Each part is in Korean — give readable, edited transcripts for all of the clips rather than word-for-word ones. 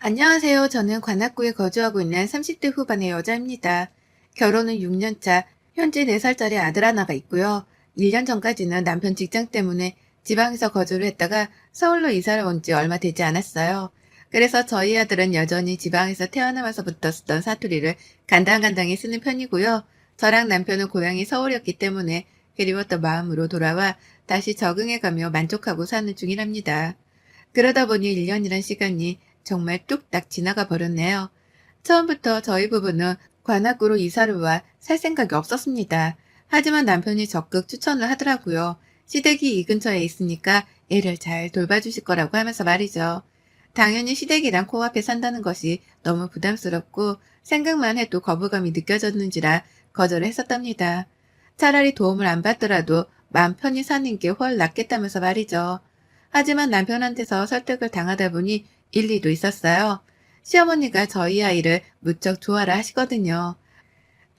안녕하세요. 저는 관악구에 거주하고 있는 30대 후반의 여자입니다. 결혼은 6년 차, 현재 4살짜리 아들 하나가 있고요. 1년 전까지는 남편 직장 때문에 지방에서 거주를 했다가 서울로 이사를 온 지 얼마 되지 않았어요. 그래서 저희 아들은 여전히 지방에서 태어나면서부터 쓰던 사투리를 간당간당히 쓰는 편이고요. 저랑 남편은 고향이 서울이었기 때문에 그리웠던 마음으로 돌아와 다시 적응해가며 만족하고 사는 중이랍니다. 그러다 보니 1년이란 시간이 정말 뚝딱 지나가 버렸네요. 처음부터 저희 부부는 관악구로 이사를 와 살 생각이 없었습니다. 하지만 남편이 적극 추천을 하더라고요. 시댁이 이 근처에 있으니까 애를 잘 돌봐주실 거라고 하면서 말이죠. 당연히 시댁이랑 코앞에 산다는 것이 너무 부담스럽고 생각만 해도 거부감이 느껴졌는지라 거절을 했었답니다. 차라리 도움을 안 받더라도 마음 편히 사는 게 훨 낫겠다면서 말이죠. 하지만 남편한테서 설득을 당하다 보니 일리도 있었어요. 시어머니가 저희 아이를 무척 좋아라 하시거든요.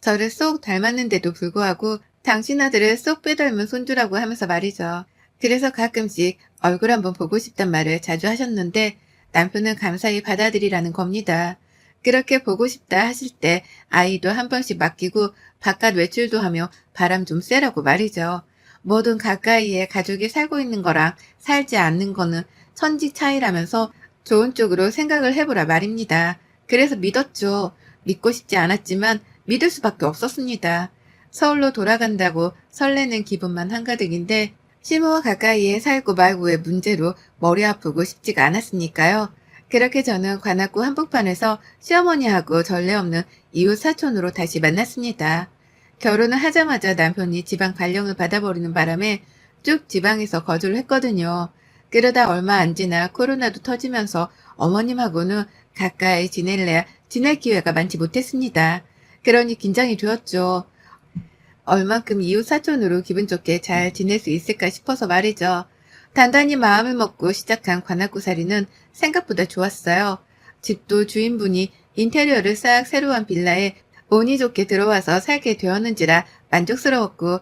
저를 쏙 닮았는데도 불구하고 당신 아들을 쏙 빼닮은 손주라고 하면서 말이죠. 그래서 가끔씩 얼굴 한번 보고 싶단 말을 자주 하셨는데 남편은 감사히 받아들이라는 겁니다. 그렇게 보고 싶다 하실 때 아이도 한 번씩 맡기고 바깥 외출도 하며 바람 좀 쐬라고 말이죠. 뭐든 가까이에 가족이 살고 있는 거랑 살지 않는 거는 천지 차이라면서 좋은 쪽으로 생각을 해보라 말입니다. 그래서 믿었죠. 믿고 싶지 않았지만 믿을 수밖에 없었습니다. 서울로 돌아간다고 설레는 기분만 한가득인데 시모와 가까이에 살고 말고의 문제로 머리 아프고 싶지가 않았으니까요. 그렇게 저는 관악구 한복판에서 시어머니하고 전례 없는 이웃 사촌으로 다시 만났습니다. 결혼을 하자마자 남편이 지방 발령을 받아버리는 바람에 쭉 지방에서 거주를 했거든요. 그러다 얼마 안 지나 코로나도 터지면서 어머님하고는 가까이 지낼래야 지낼 기회가 많지 못했습니다. 그러니 긴장이 되었죠. 얼만큼 이웃 사촌으로 기분 좋게 잘 지낼 수 있을까 싶어서 말이죠. 단단히 마음을 먹고 시작한 관악구살이는 생각보다 좋았어요. 집도 주인분이 인테리어를 싹 새로 한 빌라에 운이 좋게 들어와서 살게 되었는지라 만족스러웠고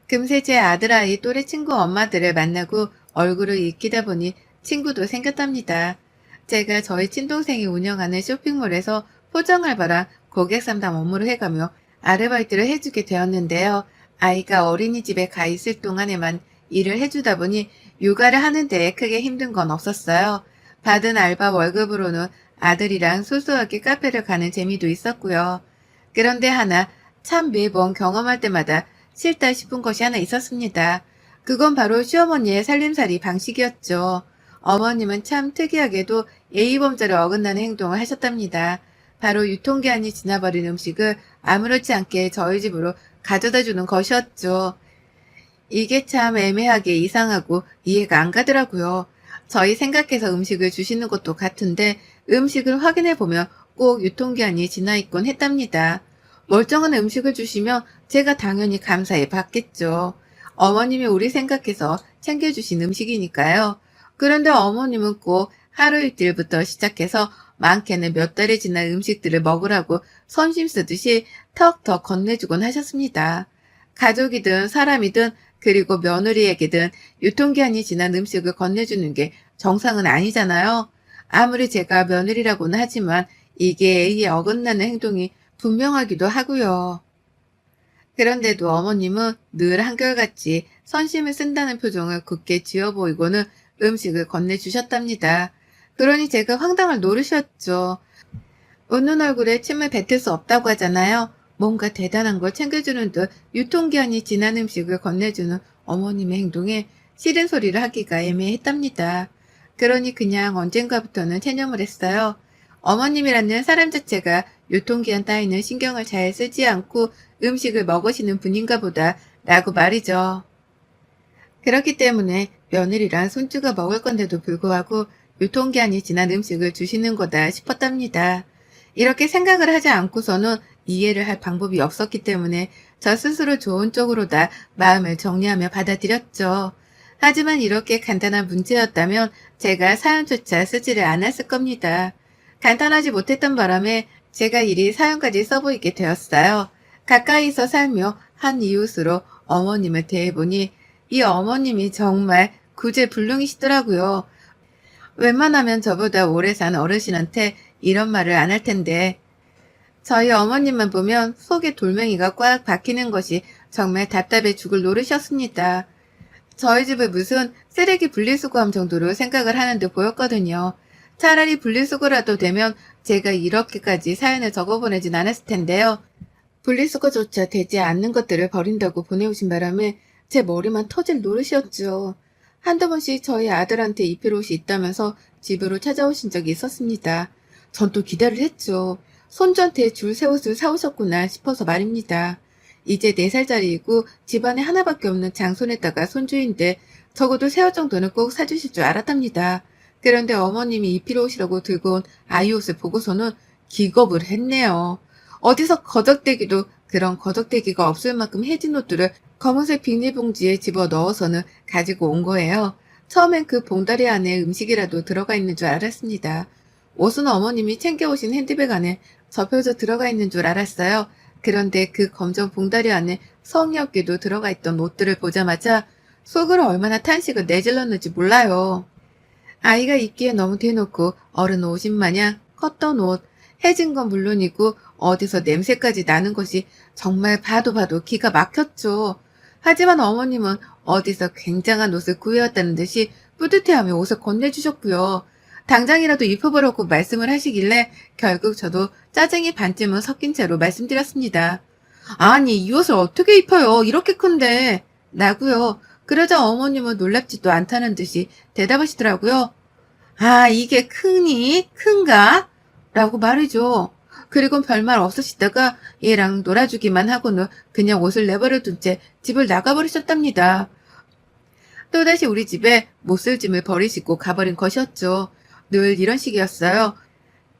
금세 제 아들아이 또래 친구 엄마들을 만나고 얼굴을 익히다 보니 친구도 생겼답니다. 제가 저희 친동생이 운영하는 쇼핑몰에서 포장 알바랑 고객 상담 업무를 해가며 아르바이트를 해주게 되었는데요. 아이가 어린이집에 가 있을 동안에만 일을 해주다 보니 육아를 하는데 크게 힘든 건 없었어요. 받은 알바 월급으로는 아들이랑 소소하게 카페를 가는 재미도 있었고요. 그런데 하나 참 매번 경험할 때마다 싫다 싶은 것이 하나 있었습니다. 그건 바로 시어머니의 살림살이 방식이었죠. 어머님은 참 특이하게도 예의범절에 어긋나는 행동을 하셨답니다. 바로 유통기한이 지나버린 음식을 아무렇지 않게 저희 집으로 가져다 주는 것이었죠. 이게 참 애매하게 이상하고 이해가 안 가더라고요. 저희 생각해서 음식을 주시는 것도 같은데 음식을 확인해 보면 꼭 유통기한이 지나 있곤 했답니다. 멀쩡한 음식을 주시면 제가 당연히 감사히 받겠죠. 어머님이 우리 생각해서 챙겨주신 음식이니까요. 그런데 어머님은 꼭 하루 이틀부터 시작해서 많게는 몇 달이 지난 음식들을 먹으라고 선심 쓰듯이 턱턱 건네주곤 하셨습니다. 가족이든 사람이든 그리고 며느리에게든 유통기한이 지난 음식을 건네주는 게 정상은 아니잖아요. 아무리 제가 며느리라고는 하지만 이게 예의에 어긋나는 행동이 분명하기도 하고요. 그런데도 어머님은 늘 한결같이 선심을 쓴다는 표정을 굳게 지어 보이고는 음식을 건네주셨답니다. 그러니 제가 황당할 노릇이었죠. 웃는 얼굴에 침을 뱉을 수 없다고 하잖아요. 뭔가 대단한 걸 챙겨주는 듯 유통기한이 지난 음식을 건네주는 어머님의 행동에 싫은 소리를 하기가 애매했답니다. 그러니 그냥 언젠가부터는 체념을 했어요. 어머님이라는 사람 자체가 유통기한 따위는 신경을 잘 쓰지 않고 음식을 먹으시는 분인가 보다 라고 말이죠. 그렇기 때문에 며느리랑 손주가 먹을 건데도 불구하고 유통기한이 지난 음식을 주시는 거다 싶었답니다. 이렇게 생각을 하지 않고서는 이해를 할 방법이 없었기 때문에 저 스스로 좋은 쪽으로다 마음을 정리하며 받아들였죠. 하지만 이렇게 간단한 문제였다면 제가 사연조차 쓰지를 않았을 겁니다. 간단하지 못했던 바람에 제가 이리 사연까지 써보이게 되었어요. 가까이서 살며 한 이웃으로 어머님을 대해보니 이 어머님이 정말 구제불능이시더라고요. 웬만하면 저보다 오래 산 어르신한테 이런 말을 안 할 텐데. 저희 어머님만 보면 속에 돌멩이가 꽉 박히는 것이 정말 답답해 죽을 노릇이었습니다. 저희 집을 무슨 쓰레기 분리수거함 정도로 생각을 하는 듯 보였거든요. 차라리 분리수거라도 되면 제가 이렇게까지 사연을 적어보내진 않았을 텐데요. 분리수거조차 되지 않는 것들을 버린다고 보내오신 바람에 제 머리만 터질 노릇이었죠. 한두 번씩 저희 아들한테 입힐 옷이 있다면서 집으로 찾아오신 적이 있었습니다. 전 또 기대를 했죠. 손주한테 줄 새 옷을 사오셨구나 싶어서 말입니다. 이제 4살짜리이고 집안에 하나밖에 없는 장손에다가 손주인데 적어도 새 옷 정도는 꼭 사주실 줄 알았답니다. 그런데 어머님이 입힐 옷이라고 들고 온 아이 옷을 보고서는 기겁을 했네요. 어디서 거적대기도 그런 거적대기가 없을 만큼 해진 옷들을 검은색 비닐봉지에 집어 넣어서는 가지고 온 거예요. 처음엔 그 봉다리 안에 음식이라도 들어가 있는 줄 알았습니다. 옷은 어머님이 챙겨오신 핸드백 안에 접혀져 들어가 있는 줄 알았어요. 그런데 그 검정 봉다리 안에 성의 없게도 들어가 있던 옷들을 보자마자 속으로 얼마나 탄식을 내질렀는지 몰라요. 아이가 입기에 너무 대놓고 어른 옷인 마냥 컸던 옷, 해진 건 물론이고 어디서 냄새까지 나는 것이 정말 봐도 기가 막혔죠. 하지만 어머님은 어디서 굉장한 옷을 구해왔다는 듯이 뿌듯해하며 옷을 건네주셨고요. 당장이라도 입혀보라고 말씀을 하시길래 결국 저도 짜증이 반쯤은 섞인 채로 말씀드렸습니다. 아니, 이 옷을 어떻게 입혀요? 이렇게 큰데. 라고요. 그러자 어머님은 놀랍지도 않다는 듯이 대답하시더라고요. 아, 이게 크니? 큰가? 라고 말이죠. 그리고 별말 없으시다가 얘랑 놀아주기만 하고는 그냥 옷을 내버려 둔 채 집을 나가버리셨답니다. 또다시 우리 집에 못쓸 짐을 버리시고 가버린 것이었죠. 늘 이런 식이었어요.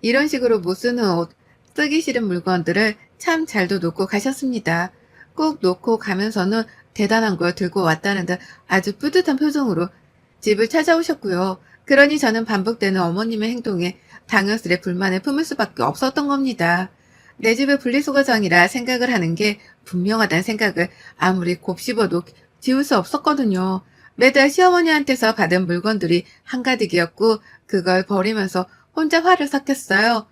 이런 식으로 못 쓰는 옷, 쓰기 싫은 물건들을 참 잘도 놓고 가셨습니다. 꼭 놓고 가면서는 대단한 걸 들고 왔다는 듯 아주 뿌듯한 표정으로 집을 찾아오셨고요. 그러니 저는 반복되는 어머님의 행동에 당연스레 불만을 품을 수밖에 없었던 겁니다. 내 집을 분리수거장이라 생각을 하는 게 분명하다는 생각을 아무리 곱씹어도 지울 수 없었거든요. 매달 시어머니한테서 받은 물건들이 한가득이었고 그걸 버리면서 혼자 화를 삭혔어요.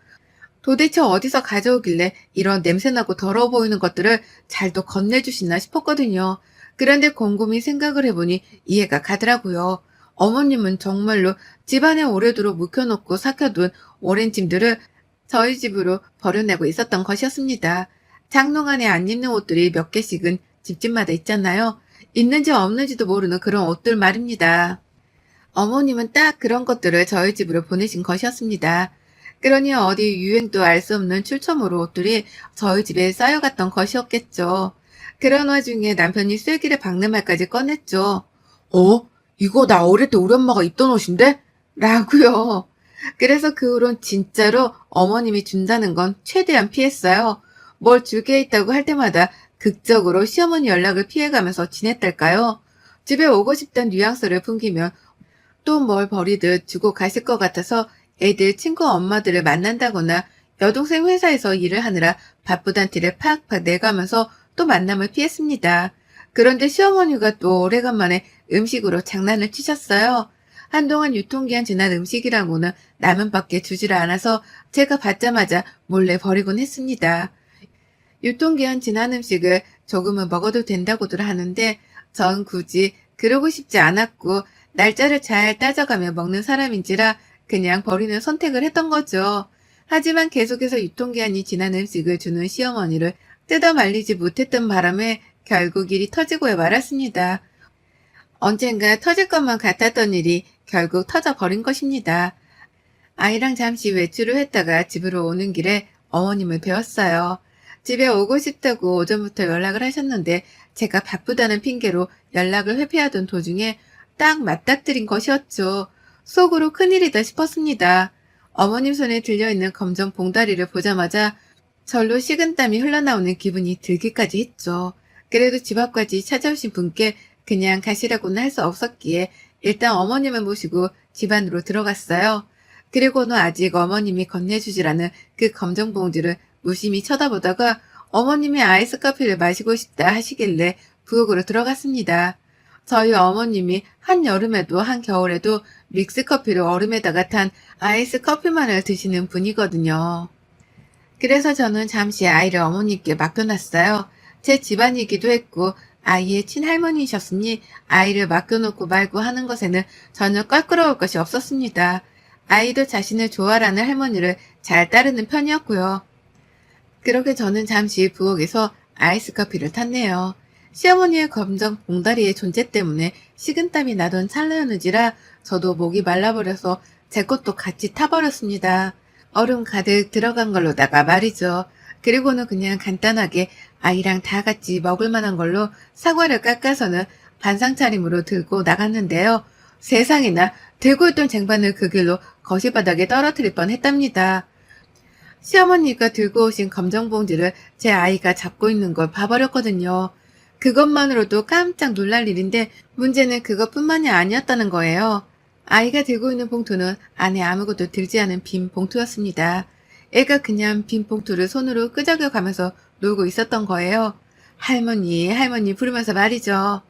도대체 어디서 가져오길래 이런 냄새나고 더러워 보이는 것들을 잘도 건네주시나 싶었거든요. 그런데 곰곰이 생각을 해보니 이해가 가더라고요. 어머님은 정말로 집안에 오래도록 묵혀놓고 삭혀둔 오랜 짐들을 저희 집으로 버려내고 있었던 것이었습니다. 장롱 안에 안 입는 옷들이 몇 개씩은 집집마다 있잖아요. 있는지 없는지도 모르는 그런 옷들 말입니다. 어머님은 딱 그런 것들을 저희 집으로 보내신 것이었습니다. 그러니 어디 유행도 알 수 없는 출처모로 옷들이 저희 집에 쌓여갔던 것이었겠죠. 그런 와중에 남편이 쐐기를 박는 말까지 꺼냈죠. 이거 나 어릴 때 우리 엄마가 입던 옷인데? 라고요. 그래서 그 후론 진짜로 어머님이 준다는 건 최대한 피했어요. 뭘 주게 있다고 할 때마다 극적으로 시어머니 연락을 피해가면서 지냈달까요? 집에 오고 싶다는 뉘앙스를 풍기면 또 뭘 버리듯 주고 가실 것 같아서 애들 친구 엄마들을 만난다거나 여동생 회사에서 일을 하느라 바쁘단 티를 팍팍 내가면서 또 만남을 피했습니다. 그런데 시어머니가 또 오래간만에 음식으로 장난을 치셨어요. 한동안 유통기한 지난 음식이라고는 라면밖에 주지를 않아서 제가 받자마자 몰래 버리곤 했습니다. 유통기한 지난 음식을 조금은 먹어도 된다고들 하는데 전 굳이 그러고 싶지 않았고 날짜를 잘 따져가며 먹는 사람인지라 그냥 버리는 선택을 했던 거죠. 하지만 계속해서 유통기한이 지난 음식을 주는 시어머니를 뜯어 말리지 못했던 바람에 결국 일이 터지고야 말았습니다. 언젠가 터질 것만 같았던 일이 결국 터져버린 것입니다. 아이랑 잠시 외출을 했다가 집으로 오는 길에 어머님을 뵈었어요. 집에 오고 싶다고 오전부터 연락을 하셨는데 제가 바쁘다는 핑계로 연락을 회피하던 도중에 딱 맞닥뜨린 것이었죠. 속으로 큰일이다 싶었습니다. 어머님 손에 들려있는 검정 봉다리를 보자마자 절로 식은땀이 흘러나오는 기분이 들기까지 했죠. 그래도 집 앞까지 찾아오신 분께 그냥 가시라고는 할 수 없었기에 일단 어머님을 모시고 집 안으로 들어갔어요. 그리고는 아직 어머님이 건네주질 않은 그 검정 봉지를 무심히 쳐다보다가 어머님이 아이스 커피를 마시고 싶다 하시길래 부엌으로 들어갔습니다. 저희 어머님이 한여름에도 한겨울에도 믹스커피를 얼음에다가 탄 아이스 커피만을 드시는 분이거든요. 그래서 저는 잠시 아이를 어머니께 맡겨놨어요. 제 집안이기도 했고 아이의 친할머니이셨으니 아이를 맡겨놓고 말고 하는 것에는 전혀 껄끄러울 것이 없었습니다. 아이도 자신을 좋아하는 할머니를 잘 따르는 편이었고요. 그렇게 저는 잠시 부엌에서 아이스 커피를 탔네요. 시어머니의 검정 봉다리의 존재 때문에 식은땀이 나던 찰나였는지라 저도 목이 말라버려서 제 것도 같이 타버렸습니다. 얼음 가득 들어간 걸로다가 말이죠. 그리고는 그냥 간단하게 아이랑 다 같이 먹을 만한 걸로 사과를 깎아서는 반상 차림으로 들고 나갔는데요. 세상에나 들고 있던 쟁반을 그 길로 거실바닥에 떨어뜨릴 뻔했답니다. 시어머니가 들고 오신 검정 봉지를 제 아이가 잡고 있는 걸 봐버렸거든요. 그것만으로도 깜짝 놀랄 일인데 문제는 그것뿐만이 아니었다는 거예요. 아이가 들고 있는 봉투는 안에 아무것도 들지 않은 빈 봉투였습니다. 애가 그냥 빈 봉투를 손으로 끄적여 가면서 놀고 있었던 거예요. 할머니, 할머니 부르면서 말이죠.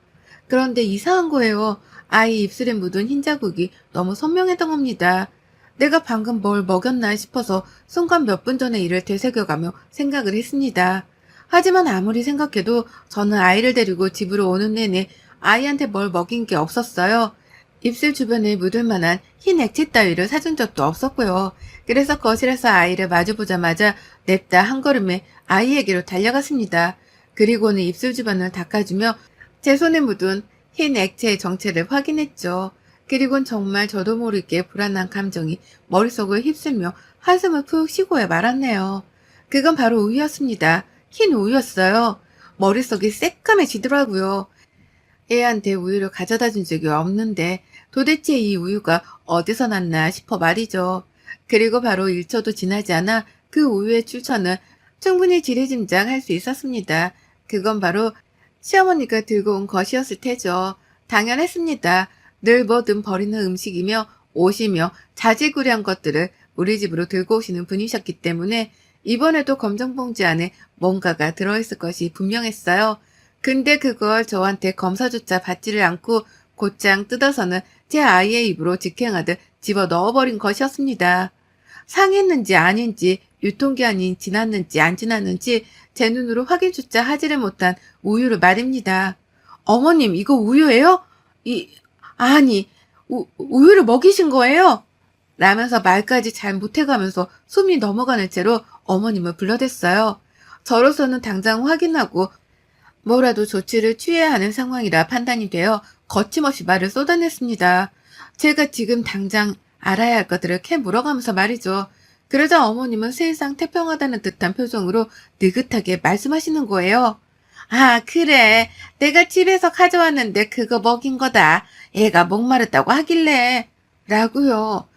그런데 이상한 거예요. 아이 입술에 묻은 흰 자국이 너무 선명했던 겁니다. 내가 방금 뭘 먹였나 싶어서 순간 몇 분 전의 일을 되새겨가며 생각을 했습니다. 하지만 아무리 생각해도 저는 아이를 데리고 집으로 오는 내내 아이한테 뭘 먹인 게 없었어요. 입술 주변에 묻을 만한 흰 액체 따위를 사준 적도 없었고요. 그래서 거실에서 아이를 마주보자마자 냅다 한 걸음에 아이에게로 달려갔습니다. 그리고는 입술 주변을 닦아주며 제 손에 묻은 흰 액체의 정체를 확인했죠. 그리곤 정말 저도 모르게 불안한 감정이 머릿속을 휩쓸며 한숨을 푹 쉬고야 말았네요. 그건 바로 우유였습니다. 흰 우유였어요. 머릿속이 새까매지더라고요. 애한테 우유를 가져다 준 적이 없는데 도대체 이 우유가 어디서 났나 싶어 말이죠. 그리고 바로 1초도 지나지 않아 그 우유의 출처는 충분히 지레짐작할 수 있었습니다. 그건 바로 시어머니가 들고 온 것이었을 테죠. 당연했습니다. 늘 뭐든 버리는 음식이며 옷이며 자질구레한 것들을 우리 집으로 들고 오시는 분이셨기 때문에 이번에도 검정봉지 안에 뭔가가 들어있을 것이 분명했어요. 근데 그걸 저한테 검사조차 받지를 않고 곧장 뜯어서는 제 아이의 입으로 직행하듯 집어 넣어버린 것이었습니다. 상했는지 아닌지 유통기한이 지났는지 안 지났는지 제 눈으로 확인조차 하지를 못한 우유를 말입니다. 어머님 이거 우유예요? 아니 우유를 먹이신 거예요? 라면서 말까지 잘 못해가면서 숨이 넘어가는 채로 어머님을 불러댔어요. 저로서는 당장 확인하고 뭐라도 조치를 취해야 하는 상황이라 판단이 되어 거침없이 말을 쏟아냈습니다. 제가 지금 당장 알아야 할 것들을 캐 물어가면서 말이죠. 그러자 어머님은 세상 태평하다는 듯한 표정으로 느긋하게 말씀하시는 거예요. 아, 그래. 내가 집에서 가져왔는데 그거 먹인 거다. 애가 목마르다고 하길래. 라고요.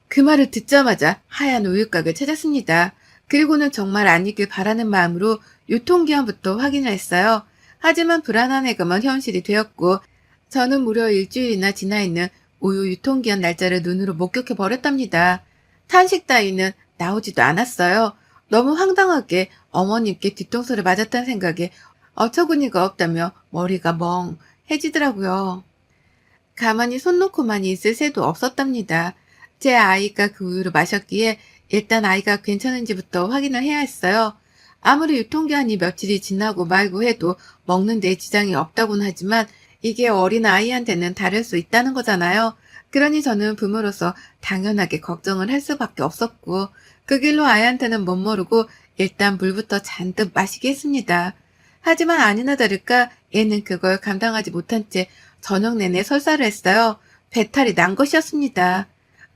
그 말을 듣자마자 하얀 우유곽을 찾았습니다. 그리고는 정말 아니길 바라는 마음으로 유통기한부터 확인을 했어요. 하지만 불안한 예감은 현실이 되었고 저는 무려 일주일이나 지나 있는 우유 유통기한 날짜를 눈으로 목격해 버렸답니다. 탄식 따위는 나오지도 않았어요. 너무 황당하게 어머님께 뒤통수를 맞았다는 생각에 어처구니가 없다며 머리가 멍해지더라고요. 가만히 손 놓고만 있을 새도 없었답니다. 제 아이가 그 우유를 마셨기에 일단 아이가 괜찮은지부터 확인을 해야 했어요. 아무리 유통기한이 며칠이 지나고 말고 해도 먹는 데 지장이 없다고는 하지만 이게 어린 아이한테는 다를 수 있다는 거잖아요. 그러니 저는 부모로서 당연하게 걱정을 할 수밖에 없었고 그 길로 아이한테는 못 모르고 일단 물부터 잔뜩 마시게 했습니다. 하지만 아니나 다를까 얘는 그걸 감당하지 못한 채 저녁 내내 설사를 했어요. 배탈이 난 것이었습니다.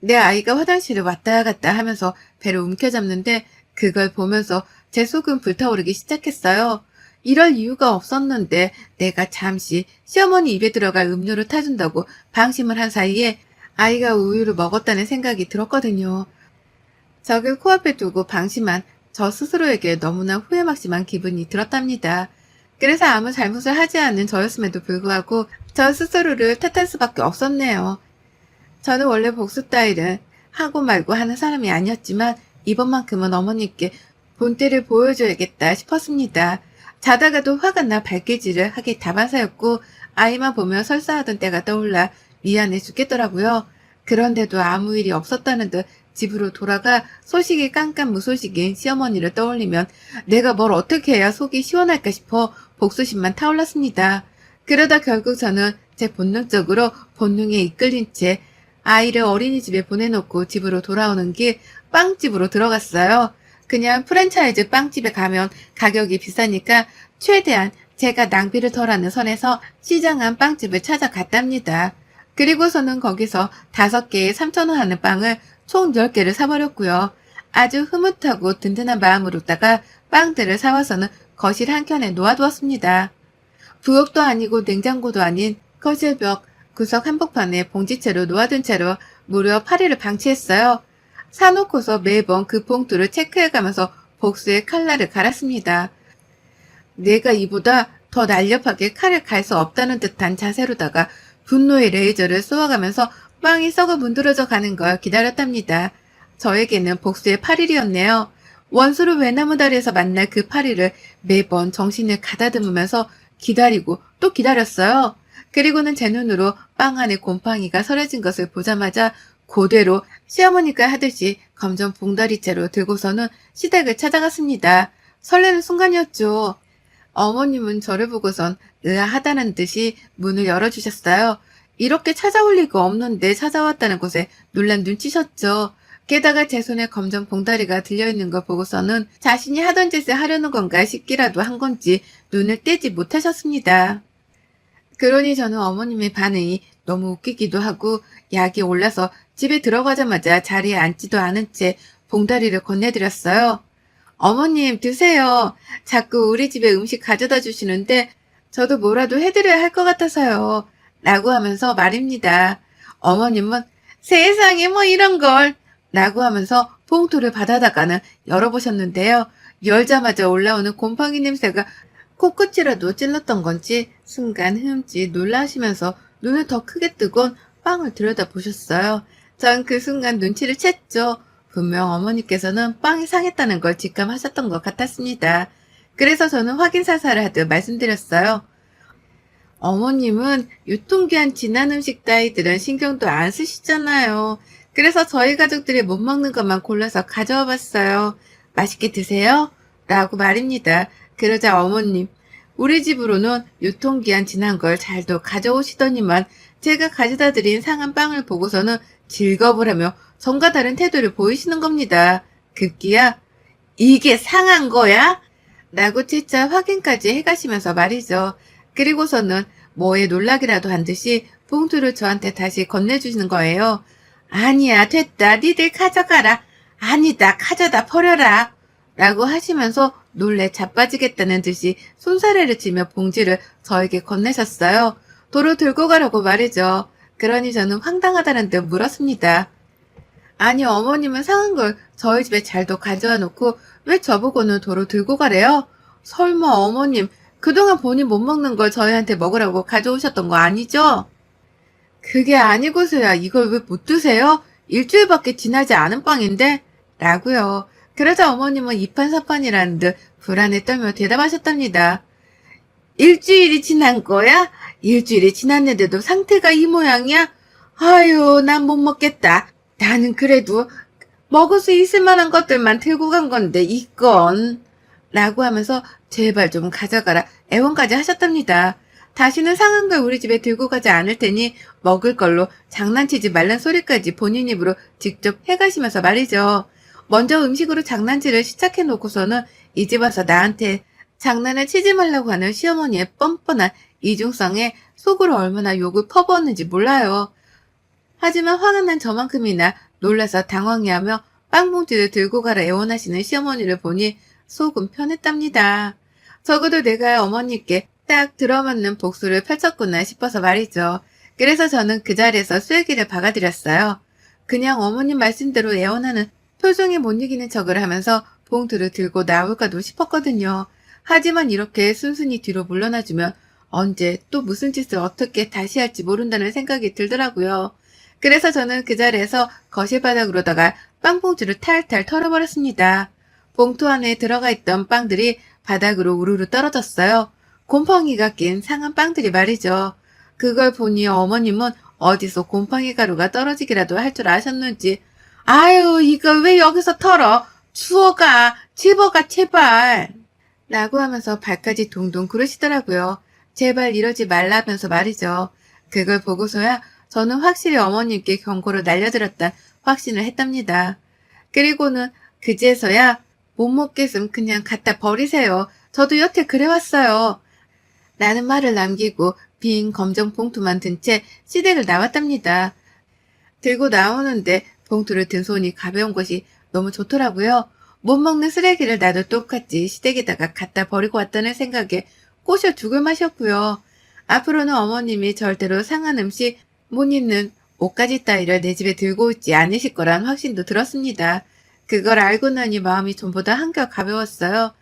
내 아이가 화장실을 왔다 갔다 하면서 배를 움켜잡는데 그걸 보면서 제 속은 불타오르기 시작했어요. 이럴 이유가 없었는데 내가 잠시 시어머니 입에 들어갈 음료를 타준다고 방심을 한 사이에 아이가 우유를 먹었다는 생각이 들었거든요. 적을 코앞에 두고 방심한 저 스스로에게 너무나 후회막심한 기분이 들었답니다. 그래서 아무 잘못을 하지 않은 저였음에도 불구하고 저 스스로를 탓할 수밖에 없었네요. 저는 원래 복수 따위를 하고 말고 하는 사람이 아니었지만 이번만큼은 어머니께 본때를 보여줘야겠다 싶었습니다. 자다가도 화가 나 발길질을 하기 다반사였고 아이만 보며 설사하던 때가 떠올라 미안해 죽겠더라고요. 그런데도 아무 일이 없었다는 듯 집으로 돌아가 소식이 깜깜무소식인 시어머니를 떠올리면 내가 뭘 어떻게 해야 속이 시원할까 싶어 복수심만 타올랐습니다. 그러다 결국 저는 제 본능적으로 본능에 이끌린 채 아이를 어린이집에 보내놓고 집으로 돌아오는 길 빵집으로 들어갔어요. 그냥 프랜차이즈 빵집에 가면 가격이 비싸니까 최대한 제가 낭비를 덜하는 선에서 시장한 빵집을 찾아갔답니다. 그리고서는 거기서 5개에 3,000원 하는 빵을 총 10개를 사버렸고요. 아주 흐뭇하고 든든한 마음으로다가 빵들을 사와서는 거실 한켠에 놓아두었습니다. 부엌도 아니고 냉장고도 아닌 거실벽 구석 한복판에 봉지채로 놓아둔 채로 무려 8일을 방치했어요. 사놓고서 매번 그 봉투를 체크해가면서 복수의 칼날을 갈았습니다. 내가 이보다 더 날렵하게 칼을 갈 수 없다는 듯한 자세로다가 분노의 레이저를 쏘아가면서 빵이 썩어 문드러져 가는 걸 기다렸답니다. 저에게는 복수의 8일이었네요. 원수를 외나무다리에서 만날 그 8일을 매번 정신을 가다듬으면서 기다리고 또 기다렸어요. 그리고는 제 눈으로 빵 안에 곰팡이가 서려진 것을 보자마자 그대로 시어머니가 하듯이 검정 봉다리째로 들고서는 시댁을 찾아갔습니다. 설레는 순간이었죠. 어머님은 저를 보고선 의아하다는 듯이 문을 열어주셨어요. 이렇게 찾아올 리가 없는데 찾아왔다는 것에 놀란 눈치셨죠. 게다가 제 손에 검정 봉다리가 들려있는 걸 보고서는 자신이 하던 짓을 하려는 건가 싶기라도 한 건지 눈을 떼지 못하셨습니다. 그러니 저는 어머님의 반응이 너무 웃기기도 하고 약이 올라서 집에 들어가자마자 자리에 앉지도 않은 채 봉다리를 건네드렸어요. 어머님 드세요. 자꾸 우리 집에 음식 가져다 주시는데 저도 뭐라도 해드려야 할 것 같아서요. 라고 하면서 말입니다. 어머님은 세상에 뭐 이런 걸 라고 하면서 봉투를 받아다가는 열어보셨는데요. 열자마자 올라오는 곰팡이 냄새가 코끝이라도 찔렀던 건지 순간 흠칫 놀라시면서 눈을 더 크게 뜨곤 빵을 들여다보셨어요. 전 그 순간 눈치를 챘죠. 분명 어머니께서는 빵이 상했다는 걸 직감하셨던 것 같았습니다. 그래서 저는 확인사살을 하듯 말씀드렸어요. 어머님은 유통기한 지난 음식 따위들은 신경도 안 쓰시잖아요. 그래서 저희 가족들이 못 먹는 것만 골라서 가져와 봤어요. 맛있게 드세요. 라고 말입니다. 그러자 어머님, 우리 집으로는 유통기한 지난 걸 잘도 가져오시더니만 제가 가져다 드린 상한 빵을 보고서는 즐거워하며 전과 다른 태도를 보이시는 겁니다. 급기야 이게 상한 거야? 라고 채짜 확인까지 해가시면서 말이죠. 그리고서는 뭐에 놀라기라도 한 듯이 봉투를 저한테 다시 건네주시는 거예요. 아니야 됐다 니들 가져가라. 아니다 가져다 버려라. 라고 하시면서 놀래 자빠지겠다는 듯이 손사래를 치며 봉지를 저에게 건네셨어요. 도로 들고 가라고 말이죠. 그러니 저는 황당하다는 듯 물었습니다. 아니 어머님은 상한 걸 저희 집에 잘도 가져와 놓고 왜 저보고는 도로 들고 가래요? 설마 어머님 그동안 본인 못 먹는 걸 저희한테 먹으라고 가져오셨던 거 아니죠? 그게 아니고서야 이걸 왜 못 드세요? 일주일밖에 지나지 않은 빵인데? 라고요. 그러자 어머님은 이판사판이라는 듯 불안에 떨며 대답하셨답니다. 일주일이 지난 거야? 일주일이 지났는데도 상태가 이 모양이야? 아유, 난 못 먹겠다. 나는 그래도 먹을 수 있을 만한 것들만 들고 간 건데, 이건. 라고 하면서 제발 좀 가져가라 애원까지 하셨답니다. 다시는 상한 걸 우리 집에 들고 가지 않을 테니 먹을 걸로 장난치지 말란 소리까지 본인 입으로 직접 해가시면서 말이죠. 먼저 음식으로 장난질을 시작해 놓고서는 이 집 와서 나한테 장난을 치지 말라고 하는 시어머니의 뻔뻔한 이중성에 속으로 얼마나 욕을 퍼부었는지 몰라요. 하지만 화가 난 저만큼이나 놀라서 당황해하며 빵봉지를 들고 가라 애원하시는 시어머니를 보니 속은 편했답니다. 적어도 내가 어머니께 딱 들어맞는 복수를 펼쳤구나 싶어서 말이죠. 그래서 저는 그 자리에서 쐐기를 박아드렸어요. 그냥 어머님 말씀대로 애원하는 표정에 못 이기는 척을 하면서 봉투를 들고 나올까도 싶었거든요. 하지만 이렇게 순순히 뒤로 물러나주면 언제 또 무슨 짓을 어떻게 다시 할지 모른다는 생각이 들더라고요. 그래서 저는 그 자리에서 거실 바닥으로다가 빵봉지를 탈탈 털어버렸습니다. 봉투 안에 들어가 있던 빵들이 바닥으로 우르르 떨어졌어요. 곰팡이가 낀 상한 빵들이 말이죠. 그걸 보니 어머님은 어디서 곰팡이 가루가 떨어지기라도 할 줄 아셨는지 아유 이거 왜 여기서 털어? 주워가 집어가 제발 라고 하면서 발까지 둥둥 구르시더라고요. 제발 이러지 말라면서 말이죠. 그걸 보고서야 저는 확실히 어머님께 경고를 날려드렸다 확신을 했답니다. 그리고는 그제서야 못 먹겠음 그냥 갖다 버리세요. 저도 여태 그래왔어요. 라는 말을 남기고 빈 검정 봉투만 든 채 시댁을 나왔답니다. 들고 나오는데 봉투를 든 손이 가벼운 것이 너무 좋더라고요. 못 먹는 쓰레기를 나도 똑같이 시댁에다가 갖다 버리고 왔다는 생각에 꼬셔 죽을 맛이었고요. 앞으로는 어머님이 절대로 상한 음식, 못 입는 옷가지 따위를 내 집에 들고 오지 않으실 거란 확신도 들었습니다. 그걸 알고 나니 마음이 전보다 한결 가벼웠어요.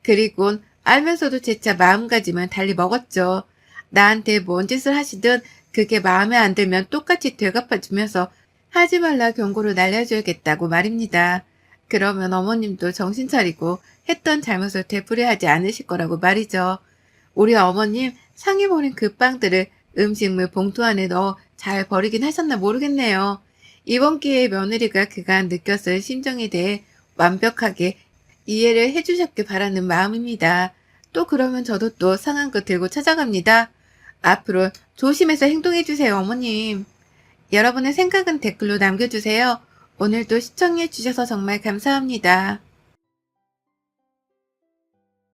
그리곤 알면서도 재차 마음가짐은 달리 먹었죠. 나한테 뭔 짓을 하시든 그게 마음에 안 들면 똑같이 되갚아주면서 하지 말라 경고를 날려줘야겠다고 말입니다. 그러면 어머님도 정신 차리고 했던 잘못을 되풀이하지 않으실 거라고 말이죠. 우리 어머님 상해 버린 그 빵들을 음식물 봉투 안에 넣어 잘 버리긴 하셨나 모르겠네요. 이번 기회에 며느리가 그간 느꼈을 심정에 대해 완벽하게 이해를 해주셨길 바라는 마음입니다. 또 그러면 저도 또 상한 거 들고 찾아갑니다. 앞으로 조심해서 행동해주세요, 어머님. 여러분의 생각은 댓글로 남겨주세요. 오늘도 시청해주셔서 정말 감사합니다.